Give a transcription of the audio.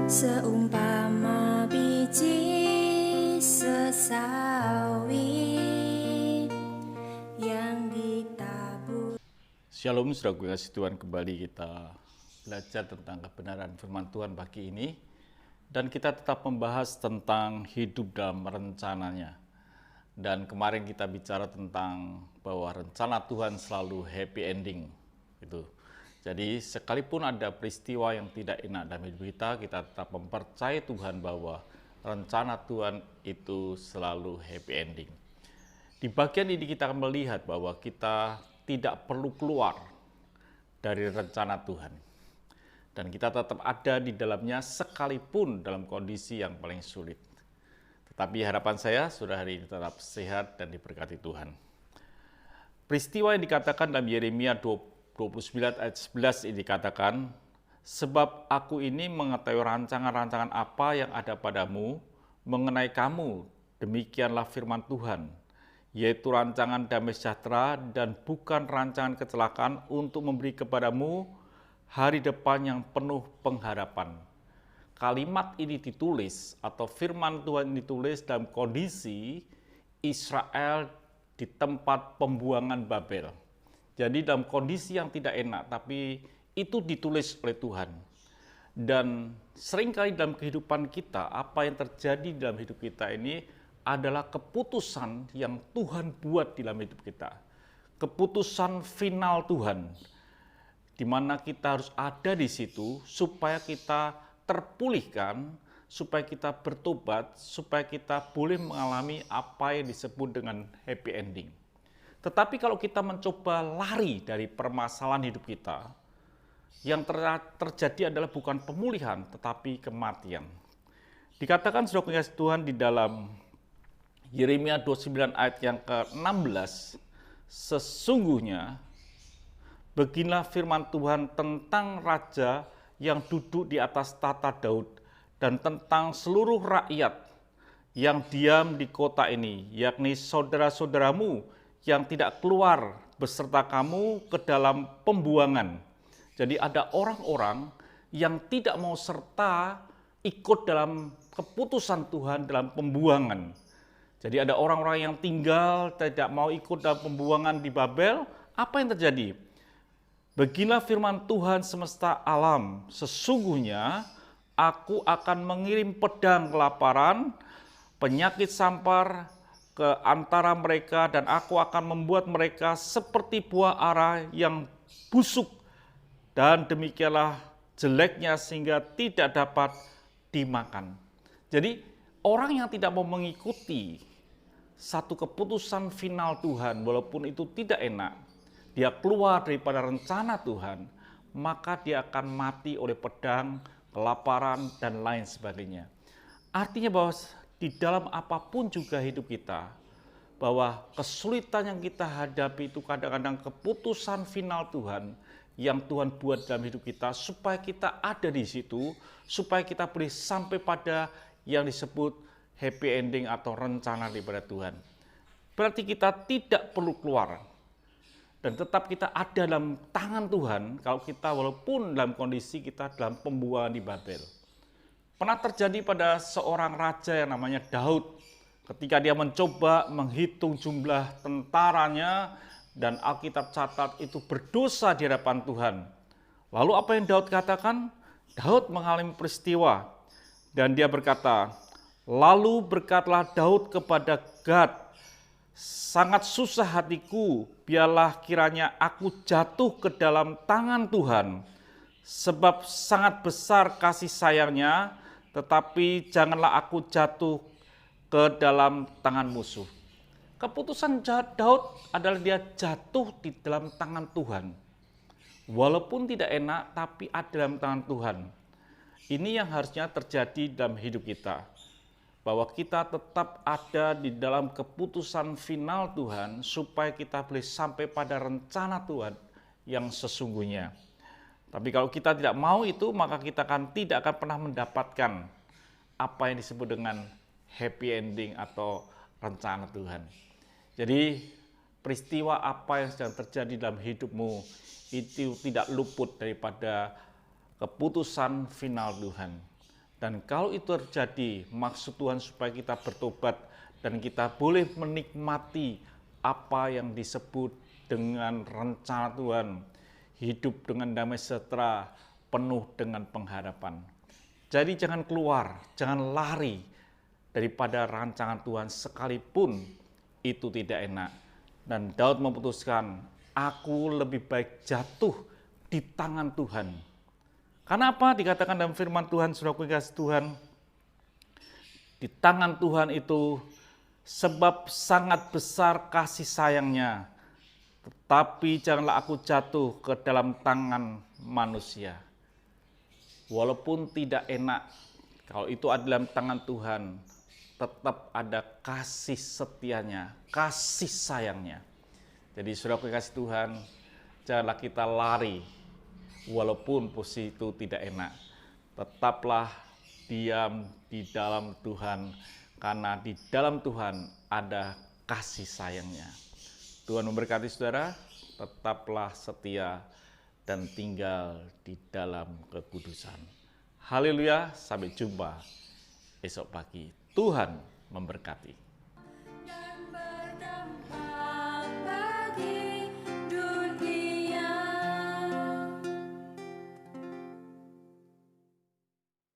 Seumpama biji sesawi yang ditabur. Shalom, saudara kasih Tuhan, kembali kita belajar tentang kebenaran firman Tuhan pagi ini. Dan kita tetap membahas tentang hidup dalam rencananya. Dan kemarin kita bicara tentang bahwa rencana Tuhan selalu happy ending. Gitu. Jadi sekalipun ada peristiwa yang tidak enak dalam hidup kita tetap mempercayai Tuhan bahwa rencana Tuhan itu selalu happy ending. Di bagian ini kita akan melihat bahwa kita tidak perlu keluar dari rencana Tuhan. Dan kita tetap ada di dalamnya sekalipun dalam kondisi yang paling sulit. Tetapi harapan saya, saudara hari ini tetap sehat dan diberkati Tuhan. Peristiwa yang dikatakan dalam Yeremia 29 ayat 11 ini dikatakan, sebab aku ini mengetahui rancangan-rancangan apa yang ada padamu mengenai kamu, demikianlah firman Tuhan, yaitu rancangan damai sejahtera dan bukan rancangan kecelakaan untuk memberi kepadamu hari depan yang penuh pengharapan. Kalimat ini ditulis atau firman Tuhan ini ditulis dalam kondisi Israel di tempat pembuangan Babel. Jadi dalam kondisi yang tidak enak, tapi itu ditulis oleh Tuhan. Dan seringkali dalam kehidupan kita, apa yang terjadi dalam hidup kita ini adalah keputusan yang Tuhan buat di dalam hidup kita. Keputusan final Tuhan, di mana kita harus ada di situ supaya kita terpulihkan, supaya kita bertobat, supaya kita boleh mengalami apa yang disebut dengan happy ending. Tetapi kalau kita mencoba lari dari permasalahan hidup kita, yang terjadi adalah bukan pemulihan, tetapi kematian. Dikatakan saudara kasih Tuhan di dalam Yeremia 29 ayat yang ke-16, sesungguhnya beginilah firman Tuhan tentang raja yang duduk di atas tahta Daud dan tentang seluruh rakyat yang diam di kota ini, yakni saudara-saudaramu yang tidak keluar beserta kamu ke dalam pembuangan. Jadi ada orang-orang yang tidak mau serta ikut dalam keputusan Tuhan dalam pembuangan. Jadi ada orang-orang yang tinggal tidak mau ikut dalam pembuangan di Babel. Apa yang terjadi? Beginilah firman Tuhan semesta alam, sesungguhnya aku akan mengirim pedang kelaparan, penyakit sampar ke antara mereka, dan aku akan membuat mereka seperti buah ara yang busuk, dan demikianlah jeleknya sehingga tidak dapat dimakan. Jadi orang yang tidak mau mengikuti satu keputusan final Tuhan, walaupun itu tidak enak, dia keluar daripada rencana Tuhan, maka dia akan mati oleh pedang, kelaparan, dan lain sebagainya. Artinya bahwa di dalam apapun juga hidup kita, bahwa kesulitan yang kita hadapi itu kadang-kadang keputusan final Tuhan yang Tuhan buat dalam hidup kita supaya kita ada di situ, supaya kita boleh sampai pada yang disebut happy ending atau rencana daripada Tuhan. Berarti kita tidak perlu keluar dan tetap kita ada dalam tangan Tuhan kalau kita walaupun dalam kondisi kita dalam pembuangan di Babel. Pernah terjadi pada seorang raja yang namanya Daud, ketika dia mencoba menghitung jumlah tentaranya, dan Alkitab catat itu berdosa di hadapan Tuhan. Lalu apa yang Daud katakan? Daud mengalami peristiwa, dan dia berkata, lalu berkatlah Daud kepada Gad, sangat susah hatiku, biarlah kiranya aku jatuh ke dalam tangan Tuhan, sebab sangat besar kasih sayangnya, tetapi janganlah aku jatuh ke dalam tangan musuh. Keputusan Daud adalah dia jatuh di dalam tangan Tuhan. Walaupun tidak enak, tapi ada dalam tangan Tuhan. Ini yang harusnya terjadi dalam hidup kita. Bahwa kita tetap ada di dalam keputusan final Tuhan, supaya kita boleh sampai pada rencana Tuhan yang sesungguhnya. Tapi kalau kita tidak mau itu, maka kita tidak akan pernah mendapatkan apa yang disebut dengan happy ending atau rencana Tuhan. Jadi peristiwa apa yang sedang terjadi dalam hidupmu itu tidak luput daripada keputusan final Tuhan. Dan kalau itu terjadi, maksud Tuhan supaya kita bertobat dan kita boleh menikmati apa yang disebut dengan rencana Tuhan, hidup dengan damai sejahtera, penuh dengan pengharapan. Jadi jangan keluar, jangan lari daripada rancangan Tuhan sekalipun itu tidak enak. Dan Daud memutuskan, aku lebih baik jatuh di tangan Tuhan. Karena apa? Dikatakan dalam firman Tuhan, saudaraku kasih Tuhan, di tangan Tuhan itu sebab sangat besar kasih sayangnya, tetapi janganlah aku jatuh ke dalam tangan manusia. Walaupun tidak enak, kalau itu ada dalam tangan Tuhan, tetap ada kasih setianya, kasih sayangnya. Jadi saudaraku kasih Tuhan, janganlah kita lari, walaupun posisi itu tidak enak. Tetaplah diam di dalam Tuhan, karena di dalam Tuhan ada kasih sayangnya. Tuhan memberkati saudara, tetaplah setia dan tinggal di dalam kekudusan. Haleluya, sampai jumpa esok pagi. Tuhan memberkati.